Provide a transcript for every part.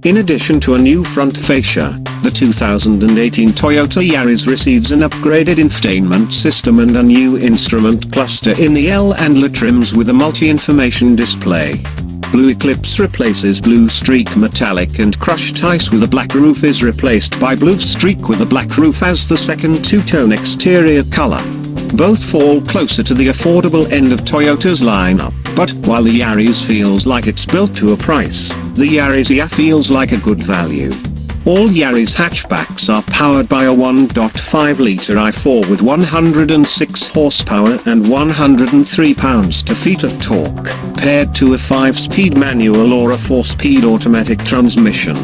In addition to a new front fascia, the 2018 Toyota Yaris receives an upgraded infotainment system and a new instrument cluster in the L and L trims with a multi-information display. Blue Eclipse replaces blue streak metallic, and crushed ice with a black roof is replaced by blue streak with a black roof as the second two-tone exterior color. Both fall closer to the affordable end of Toyota's lineup, but while the Yaris feels like it's built to a price, the Yaris EA feels like a good value. All Yaris hatchbacks are powered by a 1.5-liter i4 with 106 horsepower and 103 pounds-to-feet of torque, paired to a 5-speed manual or a 4-speed automatic transmission.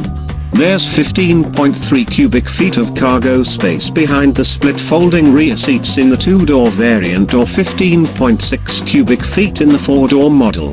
There's 15.3 cubic feet of cargo space behind the split folding rear seats in the 2-door variant or 15.6 cubic feet in the 4-door model.